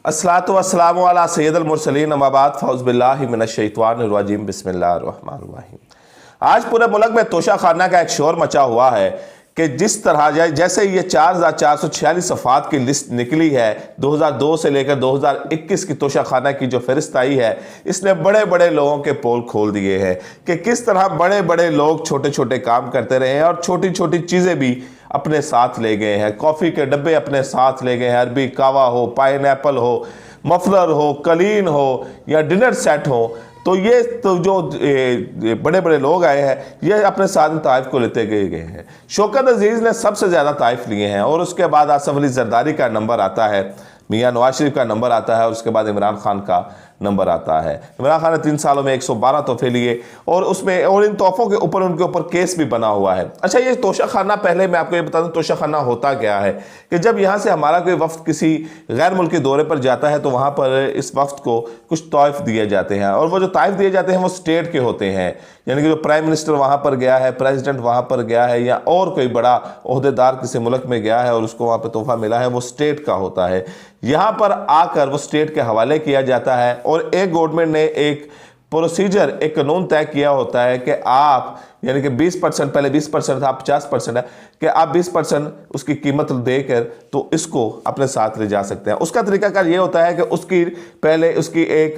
अस्सलातु वस्सलामु अला सय्यदुल मुरसलीन अम्मा बाद फ़ौज़ बिल्लाहि मिनश्शैतानिर्रजीम बिस्मिल्लाहिर्रहमानिर्रहीम। आज पूरे मुल्क में तोशाखाना का एक शोर मचा हुआ है कि जिस तरह जैसे ये 4446 अफराद की लिस्ट निकली है 2002 से लेकर 2021 की तोशाखाना की जो फहरिस्त आई है, इसने बड़े बड़े लोगों के पोल खोल दिए हैं कि किस तरह बड़े बड़े लोग छोटे छोटे काम करते रहे हैं और छोटी छोटी चीज़ें भी अपने साथ ले गए हैं। कॉफ़ी के डब्बे अपने साथ ले गए हैं, अरबी कावा हो, पाइनएप्पल हो, मफलर हो, कलीन हो या डिनर सेट हो। तो ये तो जो बड़े बड़े लोग आए हैं ये अपने साथ ताइफ को लेते गए हैं। शौकत अजीज़ ने सबसे ज़्यादा ताइफ लिए हैं और उसके बाद आसफ अली जरदारी का नंबर आता है, मियाँ नवाज शरीफ का नंबर आता है और उसके बाद इमरान खान का नंबर आता है। इमरान खान ने 3 सालों में 112 तोहफे लिए और उसमें और इन तोहफों के ऊपर उनके ऊपर केस भी बना हुआ है। अच्छा, ये तोशाखाना, पहले मैं आपको ये बता दूं तोशाखाना होता क्या है कि जब यहाँ से हमारा कोई वफ्द किसी गैर मुल्की दौरे पर जाता है तो वहाँ पर इस वफ्द को कुछ तोहफ़े दिए जाते हैं और वो जो तोहफ़े दिए जाते हैं वो स्टेट के होते हैं, यानी कि जो प्राइम मिनिस्टर वहाँ पर गया है, प्रेसिडेंट वहाँ पर गया है या और कोई बड़ा ओहदेदार किसी मुल्क में गया है और उसको वहाँ पर तोहफा मिला है, वो स्टेट का होता है। यहाँ पर आकर वो स्टेट के हवाले किया जाता है और एक गवर्नमेंट ने एक प्रोसीजर, एक कानून तय किया होता है कि आप यानी कि 20%, पहले 20% था, 50% है कि आप 20% उसकी कीमत देकर तो इसको अपने साथ ले जा सकते हैं। उसका तरीकाकार ये होता है कि उसकी पहले उसकी एक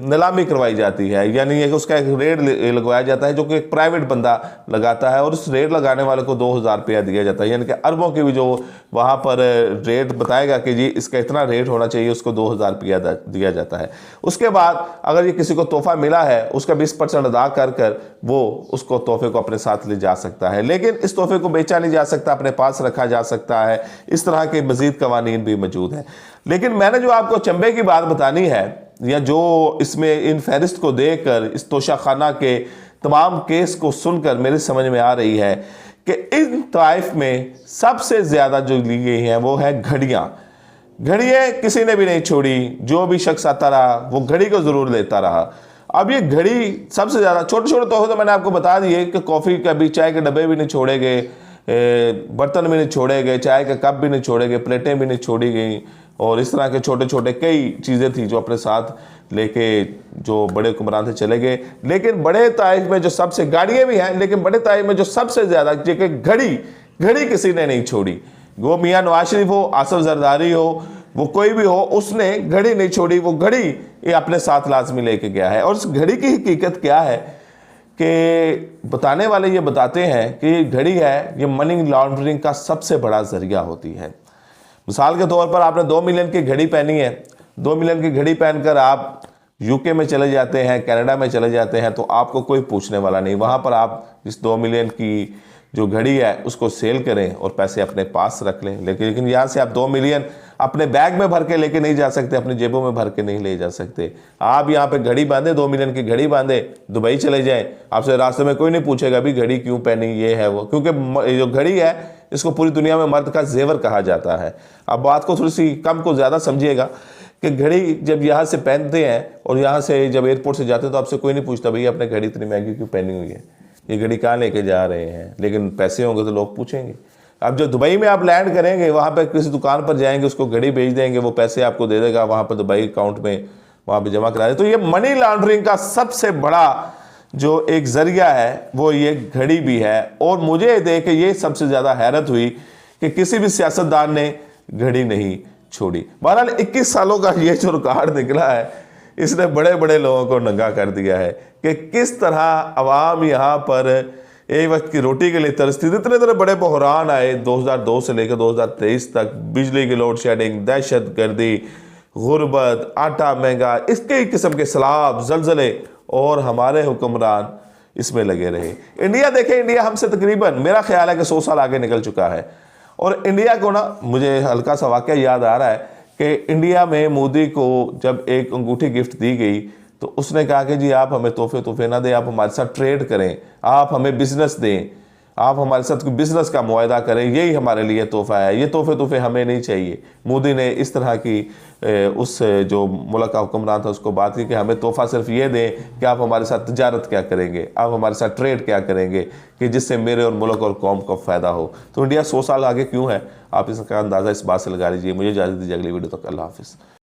नीलामी करवाई जाती है, यानी कि उसका एक रेट लगवाया जाता है जो कि एक प्राइवेट बंदा लगाता है और उस रेट लगाने वाले को 2000 रुपया दिया जाता है, यानी कि अरबों की भी जो वहाँ पर रेट बताएगा कि जी इसका इतना रेट होना चाहिए, उसको 2000 रुपया दिया जाता है। उसके बाद अगर ये किसी को तोहफा मिला है उसका 20% अदा कर वो उसको तोहफे को अपने साथ ले जा सकता है, लेकिन इस तोहफे को बेचा नहीं जा सकता, अपने पास रखा जा सकता है। इस तरह के मजीद कवानीन भी मौजूद हैं। लेकिन मैंने जो आपको चंबे की बात बतानी है या जो इसमें इन फहरिस्त को देखकर इस तोशाखाना के तमाम केस को सुनकर मेरी समझ में आ रही है कि इन ताइफ में सबसे ज्यादा जो ली गई है वो है घड़ियां। घड़ियां किसी ने भी नहीं छोड़ी, जो भी शख्स आता रहा वो घड़ी को जरूर लेता रहा। अब ये घड़ी सबसे ज़्यादा, छोटे छोटे तोहफे तो मैंने आपको बता दिए कि कॉफ़ी का भी, चाय के डब्बे भी नहीं छोड़े गए, बर्तन भी नहीं छोड़े गए, चाय के कप भी नहीं छोड़े गए, प्लेटें भी नहीं छोड़ी गई और इस तरह के छोटे छोटे कई चीज़ें थी जो अपने साथ लेके जो बड़े हुक्मरान से चले गए। लेकिन बड़े ताइफ में जो सबसे, गाड़ियाँ भी हैं लेकिन बड़े ताइफ में जो सबसे ज़्यादा घड़ी किसी ने नहीं छोड़ी, वो मियाँ नवाज शरीफ हो, आसफ जरदारी हो, वो कोई भी हो, उसने घड़ी नहीं छोड़ी। वो घड़ी ये अपने साथ लाजमी लेके गया है और उस घड़ी की हकीकत क्या है कि बताने वाले ये बताते हैं कि ये घड़ी है, ये मनी लॉन्ड्रिंग का सबसे बड़ा जरिया होती है। मिसाल के तौर पर आपने 2 मिलियन की घड़ी पहनी है, 2 मिलियन की घड़ी पहनकर आप यूके में चले जाते हैं, कनाडा में चले जाते हैं तो आपको कोई पूछने वाला नहीं। वहाँ पर आप इस 2 मिलियन की जो घड़ी है उसको सेल करें और पैसे अपने पास रख लें, लेकिन यहाँ से आप 2 मिलियन अपने बैग में भर के लेके नहीं जा सकते, अपनी जेबों में भर के नहीं ले जा सकते। आप यहाँ पे घड़ी बांधे, 2 मिलियन की घड़ी बांधे, दुबई चले जाएं, आपसे रास्ते में कोई नहीं पूछेगा भी घड़ी क्यों पहनी, ये है वो, क्योंकि जो घड़ी है इसको पूरी दुनिया में मर्द का जेवर कहा जाता है। अब बात को थोड़ी सी कम को ज़्यादा समझिएगा कि घड़ी जब यहाँ से पहनते हैं और यहाँ से जब एयरपोर्ट से जाते हैं तो आपसे कोई नहीं पूछता भैया अपने घड़ी इतनी महंगी क्यों पहनी हुई है, ये घड़ी कहाँ लेके जा रहे हैं, लेकिन पैसे होंगे तो लोग पूछेंगे। अब जो दुबई में आप लैंड करेंगे वहाँ पे किसी दुकान पर जाएंगे, उसको घड़ी भेज देंगे, वो पैसे आपको दे देगा वहाँ पर दुबई अकाउंट में, वहाँ पे जमा करा दे। तो ये मनी लॉन्ड्रिंग का सबसे बड़ा जो एक जरिया है वो ये घड़ी भी है। और मुझे देख के ये सबसे ज़्यादा हैरत हुई कि किसी भी सियासतदान ने घड़ी नहीं छोड़ी। बहरहाल 21 सालों का ये जो रिकॉर्ड निकला है इसने बड़े बड़े लोगों को नंगा कर दिया है कि किस तरह अवाम यहाँ पर एक वक्त की रोटी के लिए तरसती थी। इतने बड़े बहरान आए 2002 से लेकर 2023 तक, बिजली की लोड शेडिंग, दहशत गर्दी, गुर्बत, आटा महंगा, इसके किस्म के सैलाब, जलजले और हमारे हुक्मरान इसमें लगे रहे। इंडिया देखें, इंडिया हमसे तकरीबन मेरा ख्याल है कि 100 साल आगे निकल चुका है। और इंडिया को ना, मुझे हल्का सा वाक़या याद आ रहा है कि इंडिया में मोदी को जब एक अंगूठी गिफ्ट दी गई तो उसने कहा कि जी आप हमें तोहफे ना दें, आप हमारे साथ ट्रेड करें, आप हमें बिजनेस दें, आप हमारे साथ कोई बिजनेस का मुआहदा करें, यही हमारे लिए तोहफा है, ये तोहफे हमें नहीं चाहिए। मोदी ने इस तरह की उस जो मुल्क का हुक्मरान था उसको बात की कि हमें तोहफा सिर्फ ये दें कि आप हमारे साथ तिजारत क्या करेंगे, आप हमारे साथ ट्रेड क्या करेंगे कि जिससे मेरे और मुल्क और कौम को फ़ायदा हो। तो इंडिया 100 साल आगे क्यों है, आप इसका अंदाज़ा इस बात से लगा लीजिए। मुझे इजाज़त दीजिए, अगली वीडियो तक अल्लाह हाफ़िज़।